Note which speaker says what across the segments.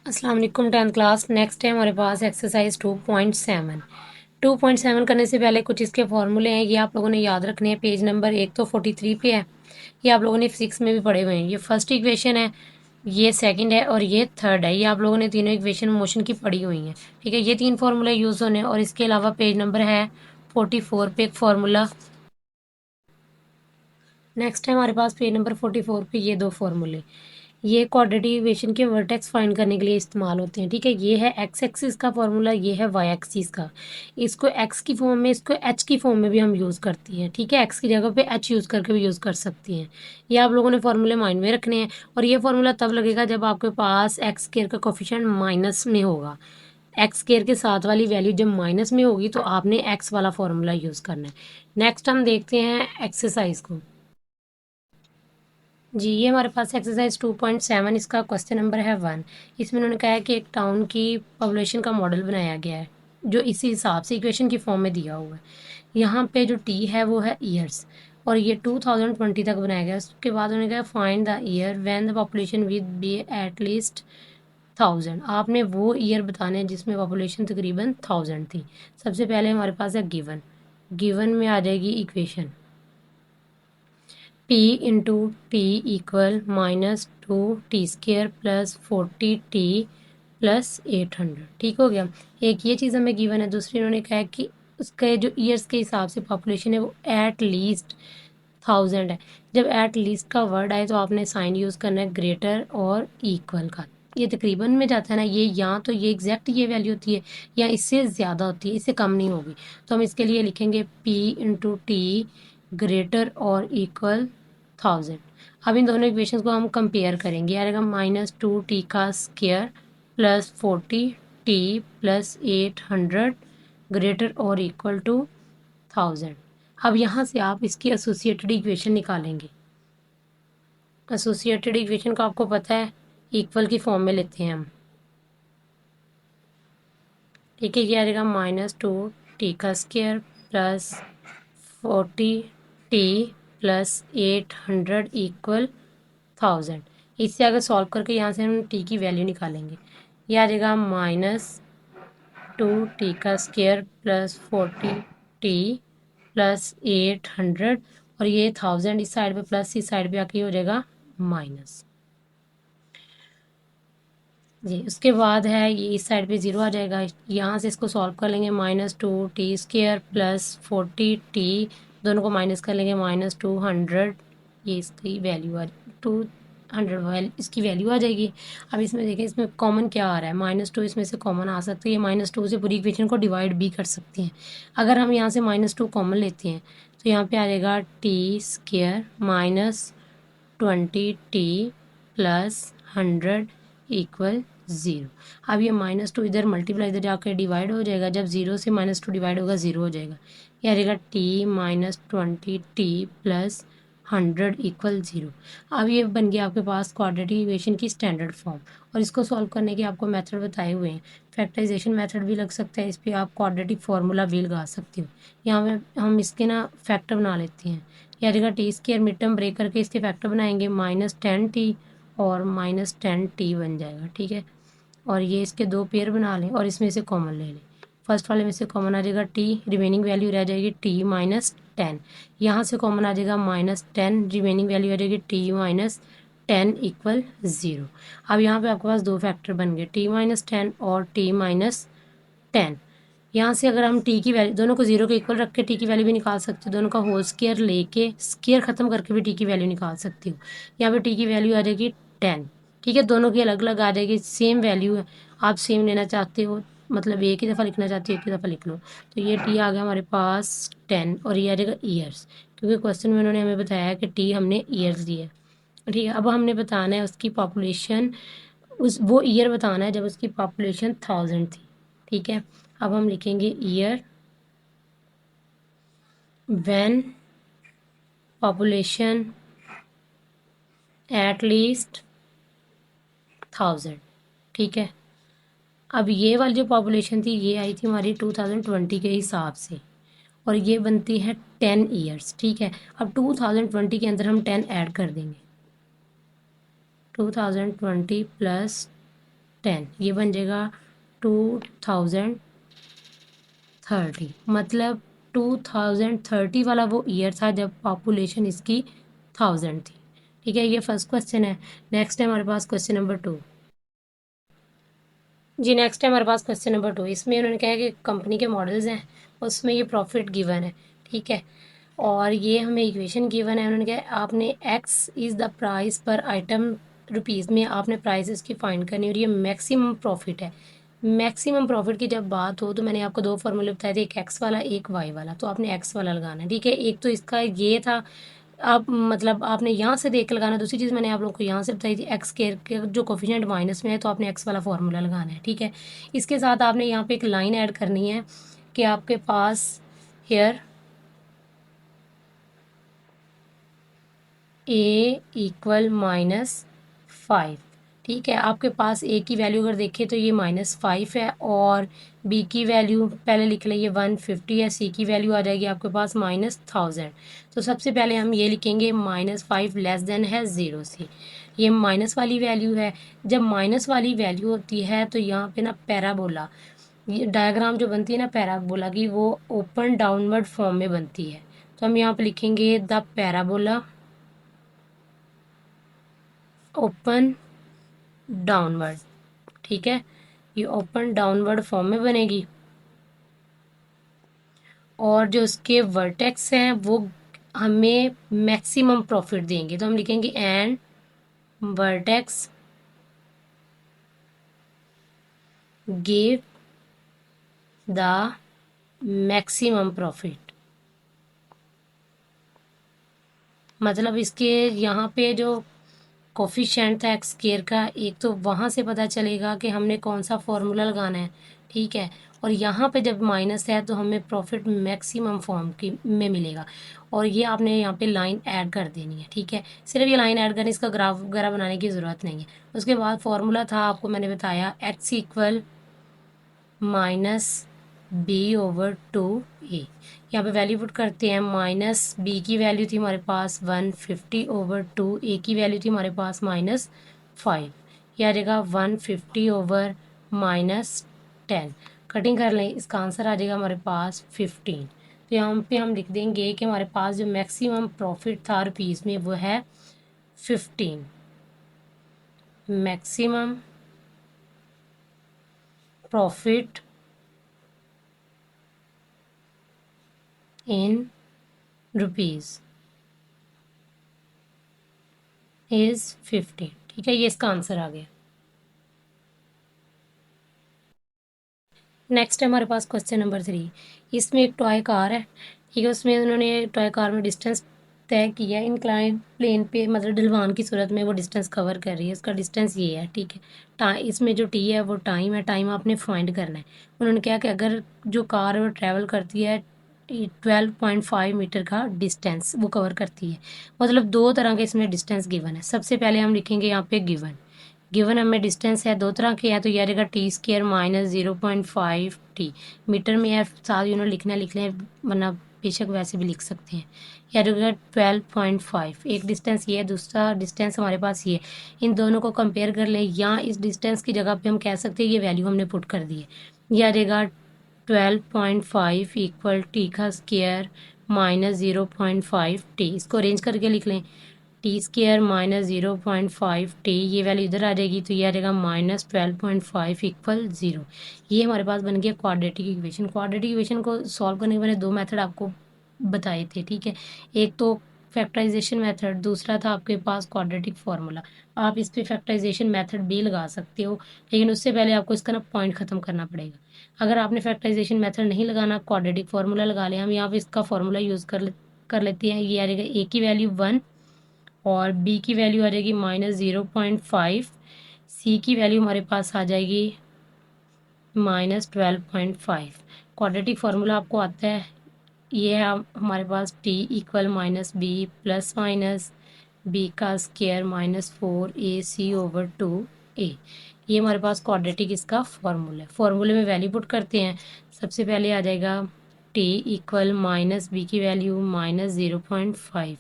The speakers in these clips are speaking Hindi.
Speaker 1: अस्सलाम वालेकुम 10th क्लास। नेक्स्ट है हमारे पास एक्सरसाइज 2.7। 2.7 करने से पहले कुछ इसके फॉर्मूले हैं, ये आप लोगों ने याद रखने हैं। पेज नंबर 1 तो 43 पे है, ये आप लोगों ने फिजिक्स में भी पढ़े हुए हैं। ये फर्स्ट इक्वेशन है, ये सेकंड है और ये थर्ड है। ये आप लोगों ने तीनों इक्वेशन मोशन की पढ़ी हुई हैं, ठीक है। ये तीन फार्मूले यूज़ होने और इसके अलावा पेज नंबर है 44 पे एक फार्मूला। नेक्स्ट है हमारे पास पेज नंबर 44 पे ये दो फार्मूले। ये क्वाड्रेटिक इक्वेशन के वर्टेक्स फाइंड करने के लिए इस्तेमाल होते हैं, ठीक है। ये है एक्स एक्सिस का फॉर्मूला, ये है वाई एक्सिस का। इसको एक्स की फॉर्म में, इसको एच की फॉर्म में भी हम यूज़ करती हैं, ठीक है। एक्स की जगह पे एच यूज़ करके भी यूज़ कर सकती हैं। ये आप लोगों ने फॉर्मूले माइंड में रखने हैं। और ये फॉर्मूला तब लगेगा जब आपके पास एक्स स्क्वायर का कोफिशिएंट माइनस में होगा। एक्स स्क्वायर के साथ वाली वैल्यू जब माइनस में होगी तो आपने एक्स वाला फॉर्मूला यूज़ करना है। नेक्स्ट हम देखते हैं एक्सरसाइज को। जी, ये हमारे पास एक्सरसाइज 2.7, इसका क्वेश्चन नंबर है 1। इसमें उन्होंने कहा है कि एक टाउन की पॉपुलेशन का मॉडल बनाया गया है, जो इसी हिसाब से इक्वेशन की फॉर्म में दिया हुआ है। यहाँ पे जो टी है वो है ईयर्स, और ये 2020 तक बनाया गया है। उसके बाद उन्होंने कहा find the year when the population with be at least 1000। आपने वो ईयर बताने हैं जिसमें पॉपुलेशन तकरीबन 1000 थी। सबसे पहले हमारे पास है गिवन। गिवन में आ जाएगी equation p into T equal -2t² plus 40t plus 800, ठीक हो गया। एक ये चीज़ हमें गिवन है। दूसरी उन्होंने कहा है कि उसके जो ईयर्स के हिसाब से पॉपुलेशन है वो एट लीस्ट 1000 है। जब एट लीस्ट का वर्ड आए तो आपने साइन यूज़ करना है ग्रेटर और इक्वल का। ये तकरीबन में जाता है ना, ये यहाँ तो ये एग्जैक्ट ये वैल्यू होती है, या इससे ज़्यादा होती है, इससे कम नहीं होगी। तो हम इसके लिए लिखेंगे p इंटू टी ग्रेटर और इक्वल 1000। अब इन दोनों इक्वेशंस को हम कंपेयर करेंगे। आएगा -2t का square plus 40t plus 800 greater और इक्वल टू 1000। अब यहाँ से आप इसकी एसोसिएटेड इक्वेशन निकालेंगे। एसोसिएटेड इक्वेशन का आपको पता है, इक्वल की फॉर्म में लेते हैं हम, ठीक है। ये आ जाएगा -2t का square plus 40t plus 800 equal 1000। इससे अगर सॉल्व करके यहाँ से हम टी की वैल्यू निकालेंगे। ये आ जाएगा -2t का स्क्वायर प्लस 40t प्लस 800, और ये 1000 इस साइड पे प्लस, इस साइड पे आके हो जाएगा माइनस। जी, उसके बाद है ये इस साइड पे ज़ीरो आ जाएगा। यहाँ से इसको सॉल्व कर लेंगे। -2t² प्लस 40t, दोनों को माइनस कर लेंगे -200। ये इसकी वैल्यू आ 200 इसकी वैल्यू आ जाएगी। अब इसमें देखें, इसमें कॉमन क्या आ रहा है, -2 इसमें से कॉमन आ सकती है। -2 से पूरी इक्वेशन को डिवाइड भी कर सकती हैं। अगर हम यहाँ से -2 कॉमन लेते हैं तो यहाँ पे आ जाएगा t² -20t प्लस 100 इक्वल 0। अब ये -2 इधर मल्टीप्लाई, इधर जाकर डिवाइड हो जाएगा। जब 0 से -2 डिवाइड होगा 0 हो जाएगा। ये आ जाएगा t-20t प्लस 100 इक्वल 0। अब ये बन गया आपके पास क्वाड्रेटिक इक्वेशन की स्टैंडर्ड फॉर्म। और इसको सॉल्व करने के आपको मेथड बताए हुए हैं। फैक्टराइजेशन मेथड भी लग सकता है, इस पर आप क्वाड्रेटिक फार्मूला भी लगा सकते हो। यहाँ पे हम इसके ना फैक्टर बना लेते हैं। ये आ जाएगा t² मिड टर्म ब्रेक करके इसके फैक्टर बनाएंगे, -10t और -10t बन जाएगा, ठीक है। और ये इसके दो पेयर बना लें और इसमें से कॉमन ले लें। फर्स्ट वाले में से कॉमन आ जाएगा t, रिमेनिंग वैल्यू रह जाएगी t -10। यहाँ से कॉमन आ जाएगा -10, रिमेनिंग वैल्यू आ जाएगी t -10 इक्वल 0। अब यहाँ पे आपके पास दो फैक्टर बन गए, t -10 और t -10। यहाँ से अगर हम टी की वैल्यू दोनों को 0 के इक्वल रख के टी की वैल्यू भी निकाल सकते हो। दोनों का होल स्क्वायर लेके स्क्वायर खत्म करके भी टी की वैल्यू निकाल सकती हो। यहाँ पे टी की वैल्यू आ जाएगी 10, ठीक है। दोनों की अलग अलग आ जाएगी, सेम वैल्यू है। आप सेम लेना चाहते हो, मतलब एक ही दफ़ा लिखना चाहते हो, एक ही दफ़ा लिख लो। तो ये टी आ गया हमारे पास 10, और ये आ जाएगा ईयर्स, क्योंकि क्वेश्चन में उन्होंने हमें बताया है कि टी हमने ईयर्स दिए है, ठीक है। अब हमने बताना है उसकी पॉपुलेशन, उस वो ईयर बताना है जब उसकी पॉपुलेशन 1000 थी, ठीक है। अब हम लिखेंगे year when population at least 1000, ठीक है। अब ये वाली जो पॉपुलेशन थी ये आई थी हमारी 2020 के हिसाब से, और ये बनती है 10 ईयर्स, ठीक है। अब 2020 के अंदर हम 10 ऐड कर देंगे, 2020 प्लस 10, ये बन जाएगा 2030। मतलब 2030 वाला वो ईयर था जब पॉपुलेशन इसकी 1000 थी। ठीक है, ये फर्स्ट क्वेश्चन है। नेक्स्ट है हमारे पास क्वेश्चन नंबर 2। जी नेक्स्ट है हमारे पास क्वेश्चन नंबर 2। इसमें उन्होंने कहा कि कंपनी के मॉडल्स हैं, उसमें ये प्रॉफिट गिवन है। ठीक है, और ये हमें इक्वेशन गिवन है। उन्होंने कहा आपने एक्स इज़ द प्राइस पर आइटम रुपीज़ में आपने प्राइसेस की फाइंड करनी, और ये मैक्सिमम प्रॉफिट है। मैक्सिमम प्रॉफिट की जब बात हो तो मैंने आपको दो फार्मूले बताए थे, एक एक्स वाला एक वाई वाला, तो आपने एक्स वाला लगाना है। ठीक है, एक तो इसका ये था, आप मतलब आपने यहाँ से देख के लगाना। दूसरी चीज़ मैंने आप लोगों को यहाँ से बताई थी, एक्स के जो कोफिशिएंट माइनस में है तो आपने एक्स वाला फार्मूला लगाना है। ठीक है, इसके साथ आपने यहाँ पे एक लाइन ऐड करनी है कि आपके पास हेयर ए इक्वल -5। ठीक है, आपके पास ए की वैल्यू अगर देखें तो ये -5 है, और बी की वैल्यू पहले लिख लें, ये 150 है। सी की वैल्यू आ जाएगी आपके पास -1000। तो सबसे पहले हम ये लिखेंगे -5 लेस देन है 0 से। ये माइनस वाली वैल्यू है। जब माइनस वाली वैल्यू होती है तो यहाँ पे ना पैराबोला, ये डायग्राम जो बनती है ना पैराबोला की, वो ओपन डाउनवर्ड फॉर्म में बनती है। तो हम यहाँ पे लिखेंगे द पैराबोला ओपन डाउनवर्ड। ठीक है, ये ओपन डाउनवर्ड फॉर्म में बनेगी, और जो उसके वर्टेक्स हैं वो हमें मैक्सिमम प्रॉफिट देंगे। तो हम लिखेंगे and vertex give the maximum profit. मतलब इसके यहाँ पे जो कोफिशिएंट था एक्स स्केयर का, एक तो वहाँ से पता चलेगा कि हमने कौन सा फॉर्मूला लगाना है। ठीक है, और यहाँ पे जब माइनस है तो हमें प्रॉफिट मैक्सिमम फॉर्म की में मिलेगा, और ये आपने यहाँ पे लाइन ऐड कर देनी है। ठीक है, सिर्फ ये लाइन ऐड करनी, इसका ग्राफ वगैरह बनाने की ज़रूरत नहीं है। उसके बाद फॉर्मूला था आपको मैंने बताया, एक्स इक्वल -b/2a। यहाँ पे वैल्यू पुट करते हैं। माइनस बी की वैल्यू थी हमारे पास 150/2, ए की वैल्यू थी हमारे पास -5, यह आ जाएगा 150/-10। कटिंग कर लें, इसका आंसर आ जाएगा हमारे पास 15। तो यहाँ पे हम लिख देंगे कि हमारे पास जो मैक्सिमम प्रॉफिट था रुपीज़ में वो है 15। Maximum profit in rupees is 15। ठीक है, ये इसका आंसर आ गया। नेक्स्ट है हमारे पास क्वेश्चन नंबर 3। इसमें एक टॉय कार है। ठीक है, उसमें उन्होंने टॉय कार में डिस्टेंस तय किया है, इंक्लाइन प्लेन पे, मतलब ढलवान की सूरत में वो डिस्टेंस कवर कर रही है। उसका डिस्टेंस ये है। ठीक है, इसमें जो टी है वो टाइम है, टाइम आपने फाइंड करना है। उन्होंने कहा कि अगर जो कार है वो ट्रैवल करती है 12.5 मीटर का डिस्टेंस वो कवर करती है। मतलब दो तरह के इसमें डिस्टेंस गिवन है। सबसे पहले हम लिखेंगे यहाँ पे गिवन हमें डिस्टेंस है दो तरह के हैं, तो यह रहेगा टी² -0.5 टी। मीटर में है, साथ यूनिट लिखना लिख लें, वरना बेशक वैसे भी लिख सकते हैं। यह रहेगा 12.5। एक डिस्टेंस ये है, दूसरा डिस्टेंस हमारे पास ये है। इन दोनों को कंपेयर कर लें, या इस डिस्टेंस की जगह पे हम कह सकते हैं ये वैल्यू हमने पुट कर दी है। यह रहेगा 12.5 इक्वल टी का स्क्वायर -0.5 टी। इसको अरेंज करके लिख लें, टी² -0.5 टी, ये वैल्यू इधर आ जाएगी, तो ये आ जाएगा -12.5 इक्वल 0। ये हमारे पास बन गया क्वाड्रेटिक इक्वेशन। क्वाड्रेटिक इक्वेशन को सॉल्व करने के मैंने दो मेथड आपको बताए थे। ठीक है, एक तो फैक्टराइजेशन मेथड, दूसरा था आपके पास क्वाड्रेटिक फार्मूला। आप इस पे फैक्टराइजेशन मेथड भी लगा सकते हो, लेकिन उससे पहले आपको इसका ना पॉइंट ख़त्म करना पड़ेगा। अगर आपने फैक्टराइजेशन मेथड नहीं लगाना, क्वाड्रेटिक फार्मूला लगा लें। हम यहाँ पे इसका फार्मूला यूज़ कर लेते हैं। ये आ जाएगा ए की वैल्यू 1 और बी की वैल्यू आ जाएगी -0.5। सी की वैल्यू हमारे पास आ जाएगी -12.5। क्वाड्रेटिक फार्मूला आपको आता है, ये है हमारे पास T equal -b plus minus B का स्क्वायर -4ac/2a। ये हमारे पास क्वाड्रेटिक इसका फार्मूला है। फार्मूले में वैल्यू पुट करते हैं। सबसे पहले आ जाएगा टी इक्वल -b की value -0.5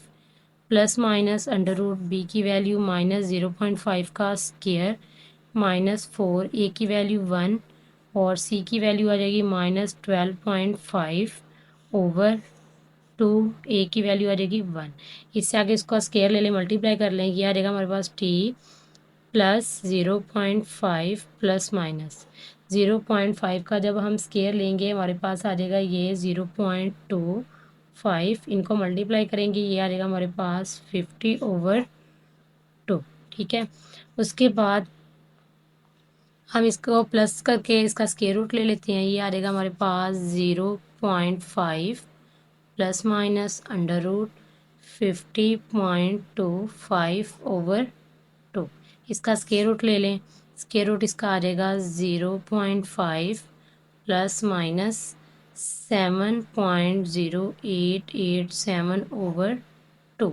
Speaker 1: plus minus under root b की वैल्यू -0.5 का स्क्वायर -4, ए की वैल्यू 1 और सी की वैल्यू आ जाएगी -12.5 ओवर 2, ए की वैल्यू आ जाएगी 1। इससे आगे इसको स्केयर ले लें, मल्टीप्लाई कर लें, ये आ जाएगा हमारे पास t प्लस 0.5 प्लस माइनस 0.5 का जब हम स्केयर लेंगे हमारे पास आ जाएगा ये 0.25, इनको मल्टीप्लाई करेंगे, ये आ जाएगा हमारे पास 50/2। ठीक है, उसके बाद हम इसको प्लस करके इसका स्क्वायर रूट ले लेते हैं, ये आ जाएगा हमारे पास 0.5 प्लस माइनस √50.25/2। इसका स्क्वायर रूट ले लें, स्क्वायर रूट इसका आ जाएगा 0.5 प्लस माइनस 7.0887/2।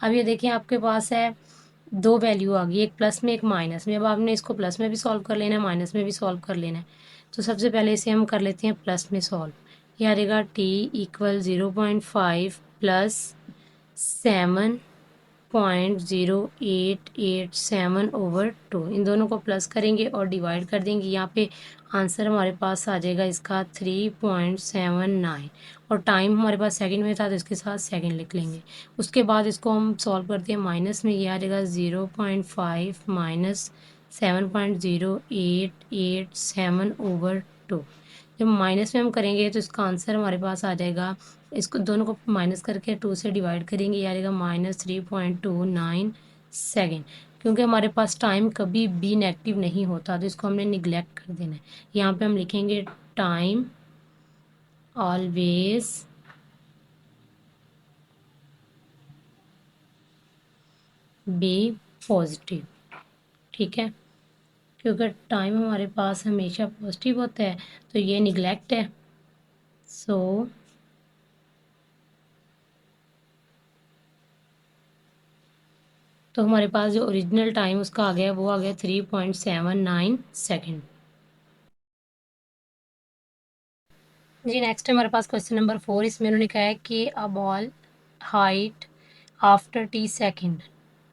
Speaker 1: अब ये देखिए आपके पास है दो वैल्यू आ गई, एक प्लस में एक माइनस में। अब आपने इसको प्लस में भी सॉल्व कर लेना है, माइनस में भी सॉल्व कर लेना है। तो सबसे पहले इसे हम कर लेते हैं प्लस में सॉल्व। ये आ जाएगा t इक्वल 0.5 प्लस 7.0887/2। इन दोनों को प्लस करेंगे और डिवाइड कर देंगे। यहाँ पे आंसर हमारे पास आ जाएगा इसका 3.79 और टाइम हमारे पास सेकंड में था तो इसके साथ सेकंड लिख लेंगे। उसके बाद इसको हम सॉल्व करते हैं माइनस में, ये आ जाएगा 0.5 माइनस 7.0887/2। जब माइनस में हम करेंगे तो इसका आंसर हमारे पास आ जाएगा, इसको दोनों को माइनस करके 2 से डिवाइड करेंगे, ये आ जाएगा -3.29 सेकेंड। क्योंकि हमारे पास टाइम कभी भी नेगेटिव नहीं होता तो इसको हमने निगलेक्ट कर देना है। यहाँ पे हम लिखेंगे टाइम ऑलवेज बी पॉजिटिव। ठीक है, क्योंकि टाइम हमारे पास हमेशा पॉजिटिव होता है तो ये निगलेक्ट है। सो तो हमारे पास जो ओरिजिनल टाइम उसका आ गया वो आ गया 3.79 सेकेंड। जी नेक्स्ट हमारे पास क्वेश्चन नंबर 4। इसमें उन्होंने कहा है कि a ball height after t second,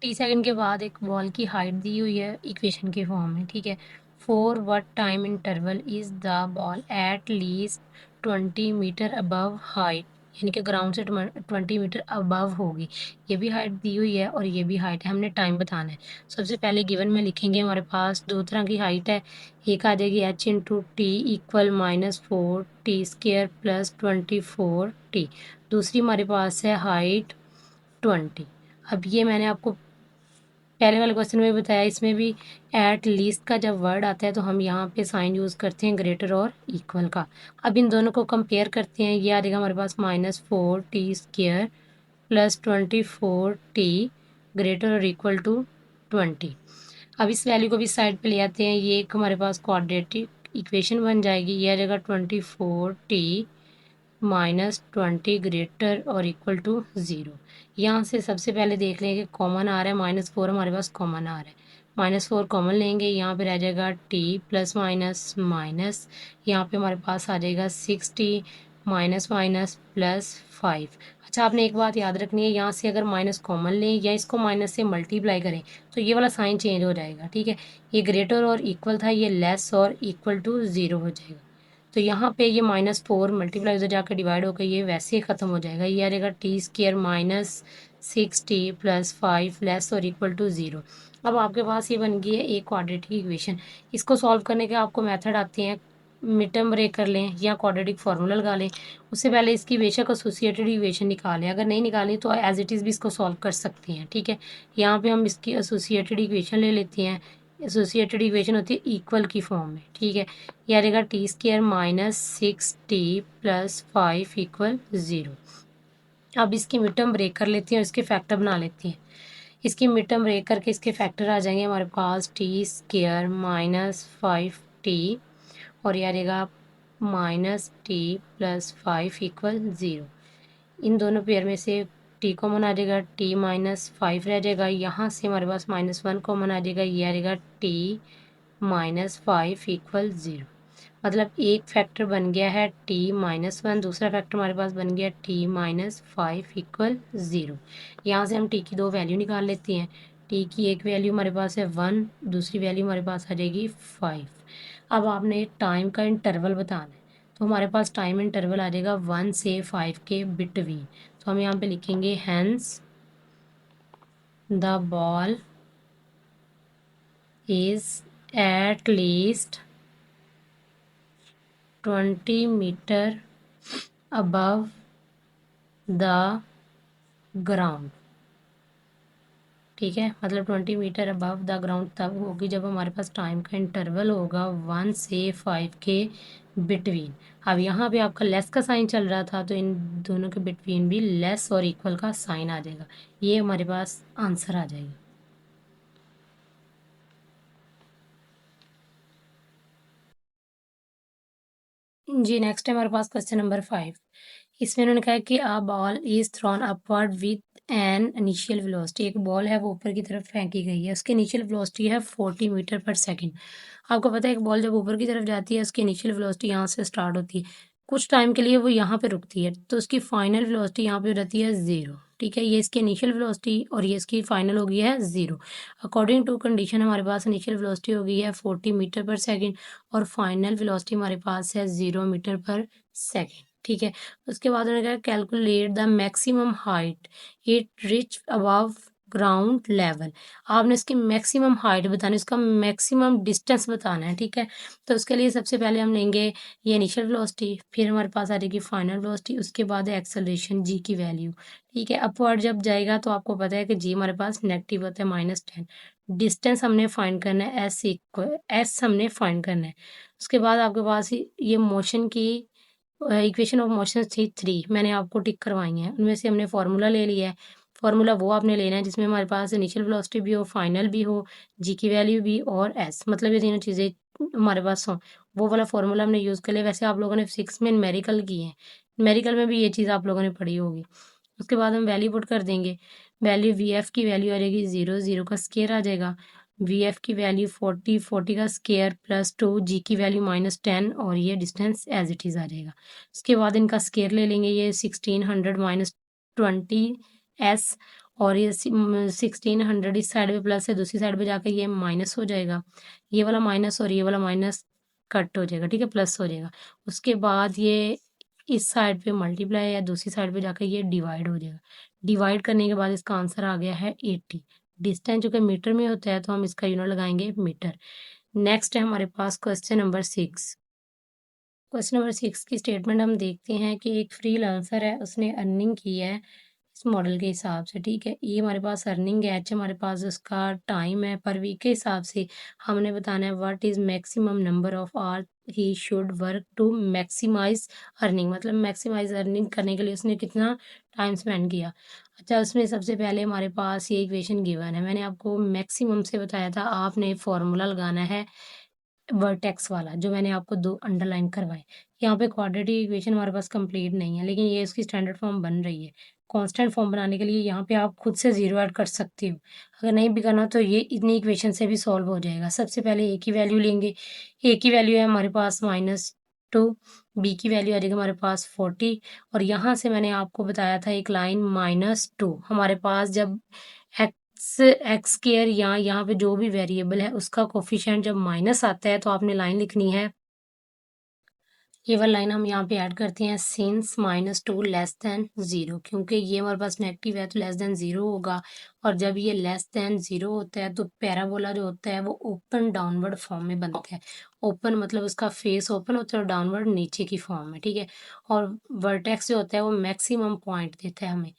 Speaker 1: t second के बाद एक बॉल की हाइट दी हुई है इक्वेशन के फॉर्म में। ठीक है, for what time interval is the ball at least 20 metre above height, यानी कि ग्राउंड से 20 मीटर अबव होगी। ये भी हाइट दी हुई है और ये भी हाइट है, हमने टाइम बताना है। सबसे पहले गिवन में लिखेंगे हमारे पास दो तरह की हाइट है, एक आ जाएगी h/t equal -4t² plus 24t। दूसरी हमारे पास है हाइट 20। अब ये मैंने आपको पहले वाले क्वेश्चन में भी बताया, इसमें भी एट लीस्ट का जब वर्ड आता है तो हम यहाँ पे साइन यूज़ करते हैं ग्रेटर और इक्वल का। अब इन दोनों को कंपेयर करते हैं, ये आ जाएगा हमारे पास -4t² प्लस 24t ग्रेटर और इक्वल टू 20। अब इस वैल्यू को भी साइड पे ले आते हैं, ये एक हमारे पास क्वाड्रेटिक इक्वेशन बन जाएगी। ये आ जाएगा 24t -20 ग्रेटर और इक्वल टू 0। यहाँ से सबसे पहले देख लेंगे कॉमन आ रहा है, -4 हमारे पास कॉमन आ रहा है, -4 कॉमन लेंगे, यहाँ पे रह जाएगा t प्लस माइनस माइनस, यहाँ पे हमारे पास आ जाएगा 6t माइनस माइनस प्लस 5। अच्छा आपने एक बात याद रखनी है, यहाँ से अगर माइनस कॉमन लें या इसको माइनस से मल्टीप्लाई करें तो ये वाला साइन चेंज हो जाएगा। ठीक है, ये ग्रेटर और इक्वल था, ये लेस और इक्वल टू 0 हो जाएगा। तो यहाँ पे ये -4 मल्टीप्लाई उधर जाकर डिवाइड होकर ये वैसे ही ख़त्म हो जाएगा। ये आ जाएगा t² minus 6t plus 5 less और इक्वल टू 0। अब आपके पास ये बन गई है एक क्वाड्रेटिक इक्वेशन। इसको सॉल्व करने के आपको मेथड आते हैं, मिड टर्म ब्रेक कर लें या क्वाड्रेटिक फार्मूला लगा लें। उससे पहले इसकी बेशक एसोसिएटेड इक्वेशन निकालें, अगर नहीं निकाली तो एज इट इज़ भी इसको सॉल्व कर सकते हैं। ठीक है, यहाँ पे हम इसकी एसोसिएटेड इक्वेशन ले लेते हैं। एसोसिएटेड इक्वेशन होती है इक्वल की फॉर्म में। ठीक है, ये आ जाएगा t² minus 6t plus 5 equal 0। अब इसकी मिड टर्म ब्रेक कर लेते हैं और इसके फैक्टर बना लेते हैं। इसकी मिड टर्म ब्रेक करके इसके फैक्टर आ जाएंगे हमारे पास t² माइनस 5t और ये आ जाएगा -t प्लस 5 इक्वल 0। इन दोनों पेयर में से t कॉमन आ जाएगा, t माइनस 5 रह जाएगा, यहाँ से हमारे पास -1 कॉमन आ जाएगा, ये आ जाएगा t माइनस 5 इक्वल 0। मतलब एक फैक्टर बन गया है t-1, दूसरा फैक्टर हमारे पास बन गया t-5 इक्वल 0। यहाँ से हम t की दो वैल्यू निकाल लेते हैं, टी की एक वैल्यू हमारे पास है 1, दूसरी वैल्यू हमारे पास आ जाएगी 5। अब आपने टाइम का इंटरवल बताना है, तो हमारे पास टाइम इंटरवल आ जाएगा 1 से 5 के बिटवीन। तो हम यहाँ पे लिखेंगे hence the ball is at least 20 metre above the ground. ठीक है, मतलब 20 मीटर अबव द ग्राउंड तब होगी जब हमारे पास टाइम का इंटरवल होगा 1 से 5 के बिटवीन। अब यहाँ पे आपका लेस का साइन चल रहा था, तो इन दोनों के बिटवीन भी लेस और इक्वल का साइन आ जाएगा। ये हमारे पास आंसर आ जाएगा। जी नेक्स्ट है हमारे पास क्वेश्चन नंबर 5। इसमें उन्होंने कहा कि a ball is throne upward with an initial velocity. एक बॉल है वो ऊपर की तरफ फेंकी गई है, उसकी इनिशियल वेलोसिटी है 40 मीटर पर सेकंड। आपको पता है एक बॉल जब ऊपर की तरफ जाती है उसकी इनिशियल वेलोसिटी यहाँ से स्टार्ट होती है, कुछ टाइम के लिए वो यहाँ पे रुकती है, तो उसकी फाइनल वेलोसिटी यहाँ पे हो जाती है 0। ठीक है, ये इसकी इनिशियल वेलोसिटी और ये इसकी फाइनल हो गई है 0। अकॉर्डिंग टू कंडीशन हमारे पास इनिशियल वेलोसिटी हो गई है 40 मीटर पर सेकंड और फाइनल वेलोसिटी हमारे पास है 0 मीटर पर सेकंड। ठीक है, उसके बाद उन्होंने कहा calculate the maximum height it rich above ground level. आपने इसकी मैक्सिमम हाइट बतानी, इसका मैक्सिमम डिस्टेंस बताना है। ठीक है, तो उसके लिए सबसे पहले हम लेंगे ये इनिशियल वेलोसिटी, फिर हमारे पास आ जाएगी फाइनल वेलोसिटी, उसके बाद है एक्सेलरेशन जी की वैल्यू। ठीक है, अपवर्ड जब जाएगा तो आपको पता है कि जी हमारे पास नेगेटिव होता है -10। डिस्टेंस हमने फाइंड करना है, एस हमने फाइंड करना है। उसके बाद आपके पास ये मोशन की इक्वेशन ऑफ मोशन थी 3, मैंने आपको टिक करवाई हैं, उनमें से हमने फार्मूला ले लिया है। फार्मूला वो आपने लेना है जिसमें हमारे पास इनिशियल वेलोसिटी भी हो, फाइनल भी हो, जी की वैल्यू भी और एस, मतलब ये तीनों चीज़ें हमारे पास हों। वो वाला फार्मूला हमने यूज़ कर लिया। वैसे आप लोगों ने 6 में न्यूमेरिकल की है, न्यूमेरिकल में भी ये चीज़ आप लोगों ने पढ़ी होगी। उसके बाद हम वैल्यू पुट कर देंगे, वैल्यू वी एफ की वैल्यू आ जाएगी 0, 0 का स्केयर आ जाएगा, वी एफ की वैल्यू 40, 40 का स्केयर +2, जी की वैल्यू -10 और ये डिस्टेंस एज इट इज़ आ जाएगा। उसके बाद इनका स्केयर ले लेंगे, ये 1600 -20 एस और ये 1600 इस साइड पे प्लस है, दूसरी साइड पे जाकर ये माइनस हो जाएगा, ये वाला माइनस और ये वाला माइनस कट हो जाएगा। ठीक है, प्लस हो जाएगा। उसके बाद ये इस साइड पे मल्टीप्लाई या दूसरी साइड पे जाकर ये डिवाइड हो जाएगा। डिवाइड करने के बाद इसका आंसर आ गया है 80। डिस्टेंस जो कि मीटर में होता है तो हम इसका यूनिट लगाएंगे मीटर। नेक्स्ट है हमारे पास क्वेश्चन नंबर 6। क्वेश्चन नंबर 6 की स्टेटमेंट हम देखते हैं कि एक फ्रीलांसर है, उसने अर्निंग की है इस मॉडल के हिसाब से। ठीक है, ये हमारे पास अर्निंग है, एच हमारे पास उसका टाइम है, पर वीक के हिसाब से हमने बताना है what is maximum number of hour he should work to maximise earning, मतलब मैक्सिमाइज अर्निंग करने के लिए उसने कितना टाइम स्पेंड किया। अच्छा, उसमें सबसे पहले हमारे पास ये इक्वेशन गिवन है, मैंने आपको मैक्सिमम से बताया था, आपने फॉर्मूला लगाना है वर्टेक्स वाला जो मैंने आपको 2 अंडरलाइन करवाए। यहाँ पे क्वाड्रेटिक इक्वेशन हमारे पास कंप्लीट नहीं है, लेकिन ये इसकी स्टैंडर्ड फॉर्म बन रही है। कांस्टेंट फॉर्म बनाने के लिए यहाँ पे आप खुद से 0 ऐड कर सकते हो। अगर नहीं भी करना तो ये इतनी इक्वेशन से भी सॉल्व हो जाएगा। सबसे पहले ए की वैल्यू लेंगे, ए की वैल्यू है हमारे पास -2, बी की वैल्यू आ जाएगी हमारे पास 40 और यहाँ से मैंने आपको बताया था एक लाइन -2। हमारे पास जब एक्स स्केयर या यहाँ पे जो भी वेरिएबल है उसका कोफिशिएंट जब माइनस आता है तो आपने लाइन लिखनी है, ये वाली लाइन हम यहाँ पे ऐड करते हैं, सिंस -2 लेस देन 0, क्योंकि ये हमारे पास नेगेटिव है तो लेस देन 0 होगा। और जब ये लेस देन 0 होता है तो पैराबोला जो होता है वो ओपन डाउनवर्ड फॉर्म में बनता है। ओपन मतलब उसका फेस ओपन होता है और डाउनवर्ड नीचे की फॉर्म में। ठीक है, और वर्टेक्स जो होता है वो मैक्सिमम पॉइंट देता है हमें।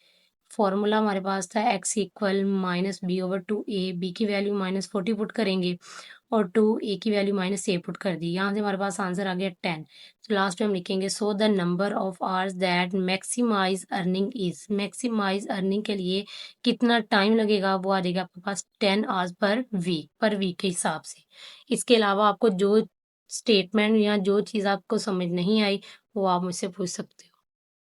Speaker 1: फॉर्मूला हमारे पास था x इक्वल -b/2a, बी की वैल्यू -40 पुट करेंगे और 2a की वैल्यू -a पुट कर दी। यहाँ से हमारे पास आंसर आ गया 10। तो लास्ट में हम लिखेंगे so the number of hours that maximise earning is, maximise earning के लिए कितना टाइम लगेगा वो आ जाएगा आपके पास 10 आवर्स पर वीक के हिसाब से। इसके अलावा आपको जो स्टेटमेंट या जो चीज़ आपको समझ नहीं आई वो आप मुझसे पूछ सकते हो।